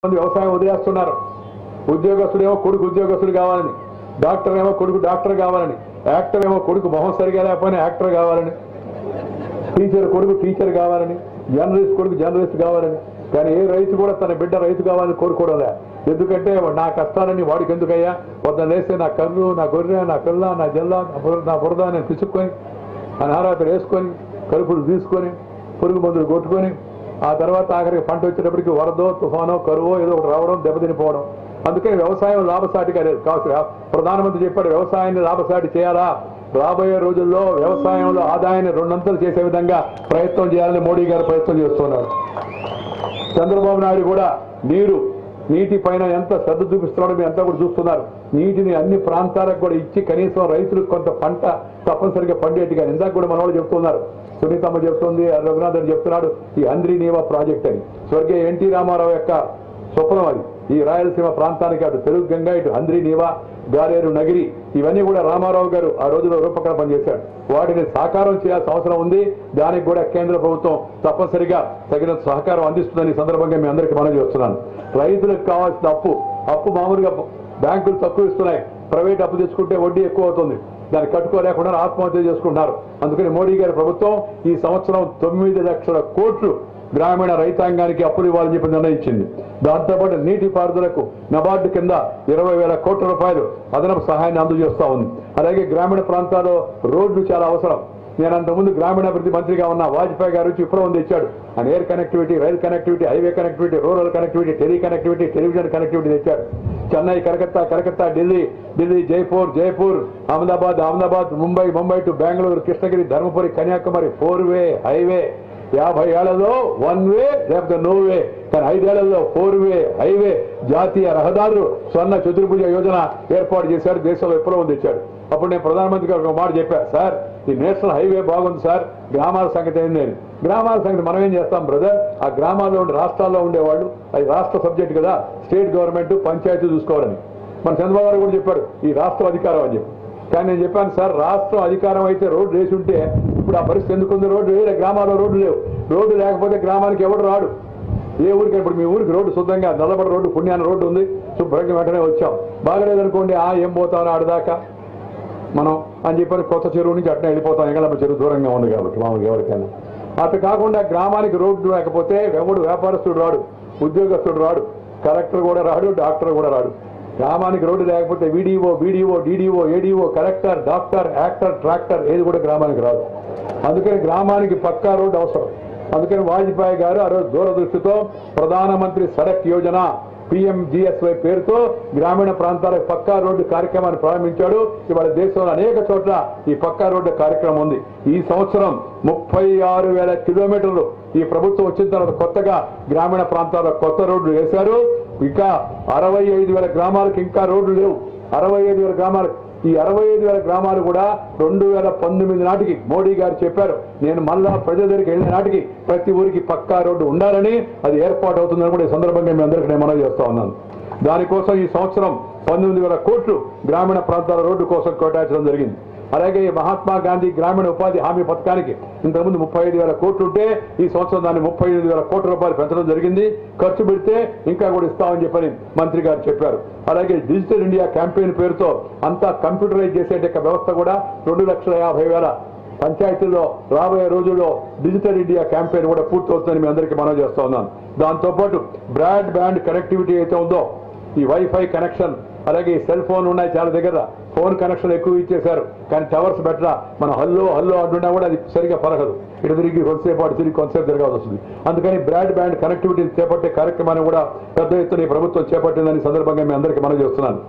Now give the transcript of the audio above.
వ్యవసాయం వదిలేస్తున్నారు. ఉద్యోగస్తుడేమో కొడుకు ఉద్యోగస్తుడు కావాలని, డాక్టర్ ఏమో కొడుకు డాక్టర్ కావాలని, యాక్టర్ ఏమో కొడుకు మొహం సరిగా లేకపోయినా యాక్టర్ కావాలని, టీచర్ కొడుకు టీచర్ కావాలని, జర్నలిస్ట్ కొడుకు జర్నలిస్ట్ కావాలని. కానీ ఏ రైతు కూడా తన బిడ్డ రైతు కావాలని కోరుకోవడంలే. ఎందుకంటే నా కష్టాలన్నీ వాడికి ఎందుకయ్యా, పొద్దున్న లేస్తే నా కర్రు, నా గొర్రె, నా పిల్ల, నా జిల్లా, నా బురద నేను పిసుక్కొని అనారాత్రి వేసుకొని కలుపులు తీసుకొని పురుగు మందులు కొట్టుకొని ఆ తర్వాత ఆఖరికి పంట వచ్చేటప్పటికి వరదో తుఫానో కరువో ఏదో ఒకటి రావడం, దెబ్బతినిపోవడం. అందుకని వ్యవసాయం లాభసాటిగా లేదు. కావచ్చు ప్రధానమంత్రి చెప్పాడు వ్యవసాయాన్ని లాభసాటి చేయాలా, రాబోయే రోజుల్లో వ్యవసాయంలో ఆదాయాన్ని రెండంతలు చేసే విధంగా ప్రయత్నం చేయాలని మోడీ గారు ప్రయత్నం చేస్తున్నారు. చంద్రబాబు నాయుడు కూడా నీటి పైన ఎంత శ్రద్ధ చూపిస్తున్నాడో మీరు అంతా కూడా చూస్తున్నారు. నీటిని అన్ని ప్రాంతాలకు కూడా ఇచ్చి కనీసం రైతులకు కొంత పంట తప్పనిసరిగా పండేట్టుగా. ఇందాక కూడా మన వాళ్ళు చెప్తున్నారు, సునీతమ్మ చెప్తుంది, రఘునాథ్ అని చెప్తున్నాడు ఈ అంద్రి నీవా ప్రాజెక్ట్ అని. స్వర్గీయ ఎన్టీ రామారావు యొక్క స్వప్నం అది. ఈ రాయలసీమ ప్రాంతానికి అటు తెలుగు గంగా, ఇటు అంద్రి నీవా, గాలేరు నగిరి ఇవన్నీ కూడా రామారావు గారు ఆ రోజులో రూపకల్పన చేశాడు. వాటిని సాకారం చేయాల్సిన అవసరం ఉంది. దానికి కూడా కేంద్ర ప్రభుత్వం తప్పనిసరిగా తగిన సహకారం అందిస్తుందని సందర్భంగా మీ అందరికీ మనవి చేస్తున్నాను. రైతులకు కావాల్సిన అప్పు మామూలుగా బ్యాంకులు తక్కువ ఇస్తున్నాయి, ప్రైవేట్ అప్పు తెచ్చుకుంటే వడ్డీ ఎక్కువ అవుతుంది. దాన్ని కట్టుకోలేకుండా ఆత్మహత్య చేసుకుంటున్నారు. అందుకని మోడీ గారి ప్రభుత్వం ఈ సంవత్సరం 9 లక్షల కోట్లు గ్రామీణ రైతాంగానికి అప్పులు ఇవ్వాలని చెప్పి నిర్ణయించింది. దాంతోపాటు నీటిపారుదలకు నబార్డు కింద 20,000 కోట్ల రూపాయలు అదనపు సహాయాన్ని అందజేస్తా ఉంది. అలాగే గ్రామీణ ప్రాంతాల్లో రోడ్లు చాలా అవసరం. నేను అంతకుముందు గ్రామీణాభివృద్ధి మంత్రిగా ఉన్న వాజ్పేయి గారు వచ్చి ఇప్పుడు తెచ్చాడు. ఆయన air connectivity, rail connectivity, highway connectivity, rural connectivity, tele connectivity, television connectivity తెచ్చాడు. చెన్నై, కలకత్తా, ఢిల్లీ, జైపూర్, అహ్మదాబాద్, ముంబై టు బెంగళూరు, కృష్ణగిరి, ధర్మపురి, కన్యాకుమారి 4-వే హైవే. 50 ఏళ్లలో 1-వే లేకపోతే నో-వే, కానీ 5 ఏళ్లలో 4-వే హైవే, జాతీయ రహదారులు, స్వర్ణ చతుర్భుజ యోజన ఏర్పాటు చేశాడు. దేశంలో విప్లవం తెచ్చాడు. అప్పుడు నేను ప్రధానమంత్రి గారు ఒక మాట చెప్పాను, సార్ ఈ నేషనల్ హైవే బాగుంది సార్, గ్రామాల సంగతి ఏంది? గ్రామాల సంగతి మనం ఏం చేస్తాం బ్రదర్, ఆ గ్రామాల్లో ఉండే రాష్ట్రాల్లో ఉండేవాళ్ళు, అది రాష్ట్ర సబ్జెక్ట్ కదా, స్టేట్ గవర్నమెంట్ పంచాయతీ చూసుకోవాలని. మన చంద్రబాబు గారు కూడా చెప్పాడు ఈ రాష్ట్రం అధికారం అని చెప్పి. కానీ నేను చెప్పాను సార్ రాష్ట్రం అధికారం అయితే రోడ్డు వేసి ఉంటే ఇప్పుడు ఆ పరిస్థితి ఎందుకుంది? రోడ్డు వేరే గ్రామాల్లో రోడ్డు లేవు. రోడ్డు లేకపోతే గ్రామానికి ఎవడు రాడు. ఏ ఊరికి ఇప్పుడు మీ ఊరికి రోడ్డు శుద్ధంగా నల్లబడి రోడ్డు, పుణ్యాన రోడ్డు ఉంది, శుభ్రంగా వెంటనే వచ్చాం. బాగలేదనుకోండి ఏం పోతామని ఆడదాకా మనం అని చెప్పని కొత్త చెరువు నుంచి అట్నే వెళ్ళిపోతాం. ఎంగళమ్మ చెరువు దూరంగా ఉంది కాబట్టి మామూలుగా ఎవరికైనా. అటు కాకుండా గ్రామానికి రోడ్డు లేకపోతే ఎవడు వ్యాపారస్తుడు రాడు, ఉద్యోగస్తుడు రాడు, కలెక్టర్ కూడా రాడు, డాక్టర్ కూడా రాడు. గ్రామానికి రోడ్డు లేకపోతే వీడిఓ, DDO, ADO, collector, doctor, actor, tractor ఏది కూడా గ్రామానికి రాదు. అందుకని గ్రామానికి పక్కా రోడ్డు అవసరం. అందుకని వాజ్పేయి గారు ఆ రోజు దూరదృష్టితో ప్రధానమంత్రి సడక్ యోజన PMGSY పేరుతో గ్రామీణ ప్రాంతాలకు పక్కా రోడ్డు కార్యక్రమాన్ని ప్రారంభించాడు. ఇవాళ దేశంలో అనేక చోట్ల ఈ పక్కా రోడ్డు కార్యక్రమం ఉంది. ఈ సంవత్సరం 36,000 కిలోమీటర్లు ఈ ప్రభుత్వం వచ్చిన తర్వాత కొత్తగా గ్రామీణ ప్రాంతాల్లో కొత్త రోడ్లు వేశారు. ఇంకా 65,000 గ్రామాలకు ఇంకా రోడ్లు లేవు. 65,000 గ్రామాలకు, ఈ 65,000 గ్రామాలు కూడా 2019 నాటికి మోడీ గారు చెప్పారు, నేను మళ్ళా ప్రజల దగ్గరికి వెళ్ళిన నాటికి ప్రతి ఊరికి పక్కా రోడ్డు ఉండాలని, అది ఏర్పాటు అవుతుందని కూడా ఈ సందర్భంగా మీ అందరికీ నేను మనవి చేస్తా ఉన్నాను. దానికోసం ఈ సంవత్సరం 19,000 కోట్లు గ్రామీణ ప్రాంతాల రోడ్డు కోసం కేటాయించడం జరిగింది. అలాగే మహాత్మా గాంధీ గ్రామీణ ఉపాధి హామీ పథకానికి ఇంతకుముందు 35,000 కోట్లు ఉంటే ఈ సంవత్సరం దాన్ని 38,000 కోట్ల రూపాయలు పెంచడం జరిగింది. ఖర్చు పెడితే ఇంకా కూడా ఇస్తామని చెప్పని మంత్రి గారు చెప్పారు. అలాగే డిజిటల్ ఇండియా క్యాంపెయిన్ పేరుతో అంతా కంప్యూటరైజ్ చేసే వ్యవస్థ కూడా 2,50,000 పంచాయతీల్లో రాబోయే రోజుల్లో డిజిటల్ ఇండియా క్యాంపెయిన్ కూడా పూర్తవుతుందని మీ అందరికీ మనం చేస్తా ఉన్నాను. దాంతోపాటు బ్రాడ్ బ్యాండ్ కనెక్టివిటీ అయితే ఉందో ఈ వైఫై కనెక్షన్, అలాగే ఈ సెల్ ఫోన్ ఉన్నాయి చాలా దగ్గర, ఫోన్ కనెక్షన్ ఎక్కువ ఇచ్చేశారు కానీ టవర్స్ బెటరా. మనం హల్లో అంటున్నా కూడా అది సరిగా పలకదు. ఇటు తిరిగి కొంతసేపు అటు తిరిగి కొంతసేపు తిరగాల్సి వస్తుంది. అందుకని బ్రాడ్ బ్యాండ్ కనెక్టివిటీ చేపట్టే కార్యక్రమాన్ని కూడా పెద్ద ఎత్తున ఈ ప్రభుత్వం చేపట్టిందని సందర్భంగా మీ అందరికీ మనం చేస్తున్నాను.